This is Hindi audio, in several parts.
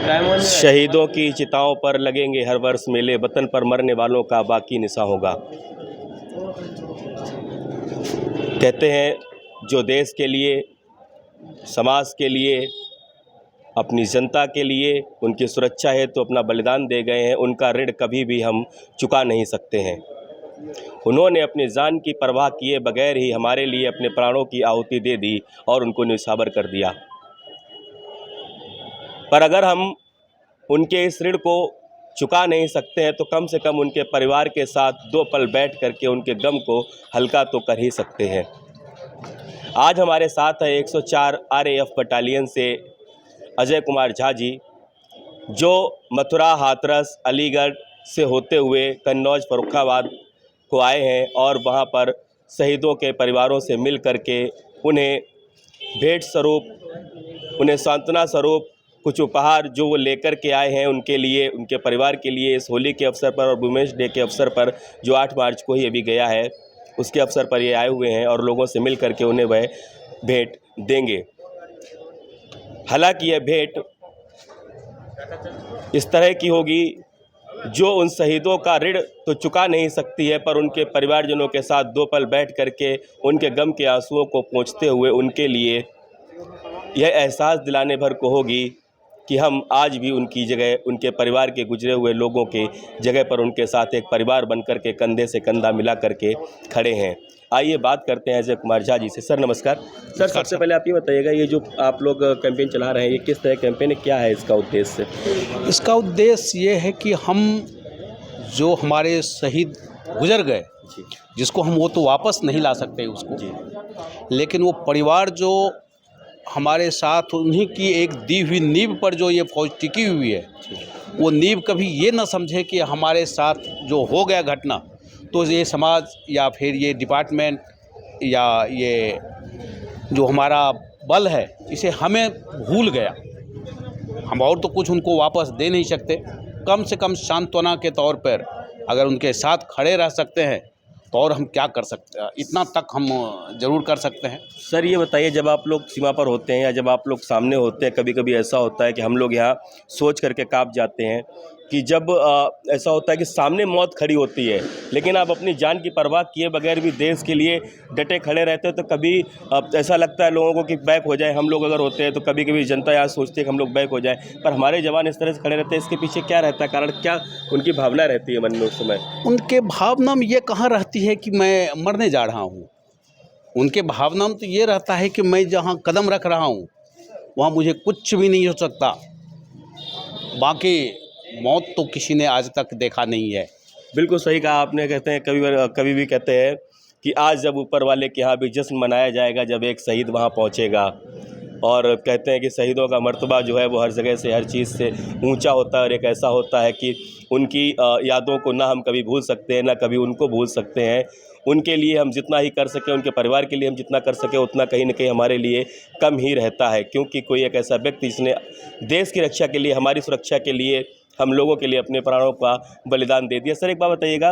शहीदों की चिताओं पर लगेंगे हर वर्ष मेले, वतन पर मरने वालों का बाकी निशा होगा। कहते हैं जो देश के लिए, समाज के लिए, अपनी जनता के लिए उनकी सुरक्षा है तो अपना बलिदान दे गए हैं, उनका ऋण कभी भी हम चुका नहीं सकते हैं। उन्होंने अपनी जान की परवाह किए बगैर ही हमारे लिए अपने प्राणों की आहुति दे दी और उनको न्यौछावर कर दिया। पर अगर हम उनके इस ऋण को चुका नहीं सकते हैं तो कम से कम उनके परिवार के साथ 2 पल बैठ करके उनके गम को हल्का तो कर ही सकते हैं। आज हमारे साथ है 104 RAF बटालियन से अजय कुमार झा जी, जो मथुरा, हाथरस, अलीगढ़ से होते हुए कन्नौज, फर्रुखाबाद को आए हैं और वहां पर शहीदों के परिवारों से मिल करके उन्हें भेंट स्वरूप, उन्हें सांत्वना स्वरूप कुछ उपहार जो वो लेकर के आए हैं उनके लिए, उनके परिवार के लिए इस होली के अवसर पर और वुमेन्स डे के अवसर पर जो 8 मार्च को ही अभी गया है, उसके अवसर पर ये आए हुए हैं और लोगों से मिल करके उन्हें वह भेंट देंगे। हालांकि यह भेंट इस तरह की होगी जो उन शहीदों का ऋण तो चुका नहीं सकती है, पर उनके परिवारजनों के साथ 2 पल बैठ करके उनके गम के आंसुओं को पोंछते हुए उनके लिए यह एहसास दिलाने भर को होगी कि हम आज भी उनकी जगह, उनके परिवार के गुजरे हुए लोगों के जगह पर उनके साथ एक परिवार बनकर के कंधे से कंधा मिला करके खड़े हैं। आइए बात करते हैं अजय कुमार झा जी से। सर नमस्कार। सर सबसे पहले आप ये बताइएगा, ये जो आप लोग कैंपेन चला रहे हैं ये किस तरह कैंपेन है, क्या है इसका उद्देश्य? इसका उद्देश्य ये है कि हम जो हमारे शहीद गुजर गए, जिसको हम वो तो वापस नहीं ला सकते उसको, लेकिन वो परिवार जो हमारे साथ, उन्हीं की एक दी हुई नींव पर जो ये फौज टिकी हुई है, वो नींव कभी ये ना समझे कि हमारे साथ जो हो गया घटना तो ये समाज या फिर ये डिपार्टमेंट या ये जो हमारा बल है इसे हमें भूल गया। हम और तो कुछ उनको वापस दे नहीं सकते, कम से कम सांत्वना के तौर पर अगर उनके साथ खड़े रह सकते हैं तो और हम क्या कर सकते हैं, इतना तक हम ज़रूर कर सकते हैं। सर ये बताइए, जब आप लोग सीमा पर होते हैं या जब आप लोग सामने होते हैं, कभी कभी ऐसा होता है कि हम लोग यहाँ सोच करके काँप जाते हैं कि जब ऐसा होता है कि सामने मौत खड़ी होती है, लेकिन आप अपनी जान की परवाह किए बगैर भी देश के लिए डटे खड़े रहते हैं, तो कभी ऐसा लगता है लोगों को कि बैक हो जाए। हम लोग अगर होते हैं तो कभी कभी जनता यहाँ सोचती है कि हम लोग बैक हो जाए, पर हमारे जवान इस तरह से खड़े रहते हैं। इसके पीछे क्या रहता है कारण, क्या उनकी भावना रहती है मन में उस समय? उनके भावना में ये कहाँ रहती है कि मैं मरने जा रहा हूँ। उनके भावना में तो ये रहता है कि मैं जहाँ कदम रख रहा हूँ वहाँ मुझे कुछ भी नहीं हो सकता। बाकी मौत तो किसी ने आज तक देखा नहीं है। बिल्कुल सही कहा आपने। कहते हैं कभी भी कहते हैं कि आज जब ऊपर वाले के यहाँ भी जश्न मनाया जाएगा जब एक शहीद वहाँ पहुँचेगा, और कहते हैं कि शहीदों का मर्तबा जो है वो हर जगह से, हर चीज़ से ऊंचा होता है और एक ऐसा होता है कि उनकी यादों को ना हम कभी भूल सकते हैं ना कभी उनको भूल सकते हैं। उनके लिए हम जितना ही कर सकें, उनके परिवार के लिए हम जितना कर सकें, उतना कहीं ना कहीं हमारे लिए कम ही रहता है, क्योंकि कोई एक ऐसा व्यक्ति जिसने देश की रक्षा के लिए, हमारी सुरक्षा के लिए, हम लोगों के लिए अपने प्राणों का बलिदान दे दिया। सर एक बात बताइएगा,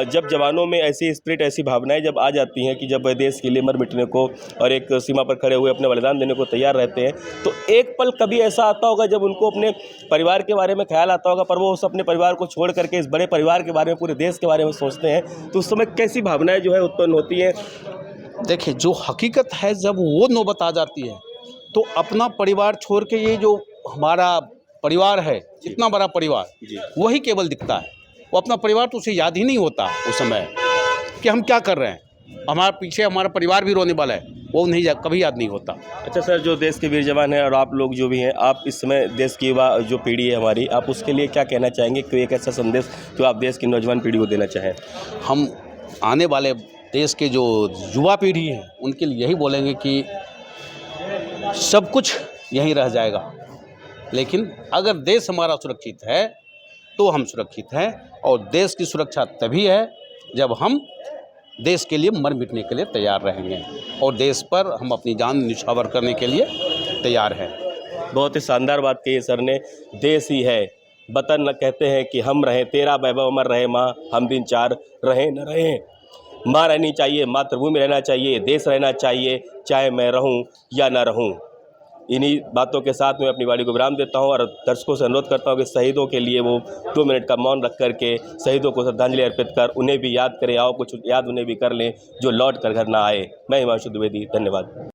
जब जवानों में ऐसी स्पिरिट, ऐसी भावनाएं जब आ जाती हैं कि जब वह देश के लिए मर मिटने को और एक सीमा पर खड़े हुए अपने बलिदान देने को तैयार रहते हैं, तो एक पल कभी ऐसा आता होगा जब उनको अपने परिवार के बारे में ख्याल आता होगा, पर वो उस अपने परिवार को छोड़ करके इस बड़े परिवार के बारे में, पूरे देश के बारे में सोचते हैं, तो उस समय कैसी भावनाएं जो है उत्पन्न होती हैं? देखिए, जो हकीकत है जब वो नौबत आ जाती है तो अपना परिवार छोड़ के ये जो हमारा परिवार है, इतना बड़ा परिवार, वही केवल दिखता है। वो अपना परिवार तो उसे याद ही नहीं होता उस समय कि हम क्या कर रहे हैं। हमारे पीछे हमारा परिवार भी रोने वाला है, वो नहीं कभी याद नहीं होता। अच्छा सर, जो देश के वीर जवान हैं और आप लोग जो भी हैं, आप इस समय देश की युवा जो पीढ़ी है हमारी, आप उसके लिए क्या कहना चाहेंगे? कोई एक ऐसा संदेश जो आप देश की नौजवान पीढ़ी को देना चाहें? हम आने वाले देश के जो युवा पीढ़ी है उनके लिए यही बोलेंगे कि सब कुछ यहीं रह जाएगा, लेकिन अगर देश हमारा सुरक्षित है तो हम सुरक्षित हैं, और देश की सुरक्षा तभी है जब हम देश के लिए मर मिटने के लिए तैयार रहेंगे और देश पर हम अपनी जान न्यौछावर करने के लिए तैयार हैं। बहुत ही शानदार बात कही सर ने। देश ही है वतन, न कहते हैं कि हम रहें, तेरा वैभव अमर रहे माँ, हम दिन चार रहें न रहें। माँ रहनी चाहिए, मातृभूमि रहना चाहिए, देश रहना चाहिए, चाहे मैं रहूं या ना रहूं। इन्हीं बातों के साथ मैं अपनी वाणी को विराम देता हूँ और दर्शकों से अनुरोध करता हूँ कि शहीदों के लिए वो 2 मिनट का मौन रख करके शहीदों को श्रद्धांजलि अर्पित कर उन्हें भी याद करें, आओ कुछ याद उन्हें भी कर लें जो लौट कर घर ना आए। मैं हिमांशु द्विवेदी, धन्यवाद।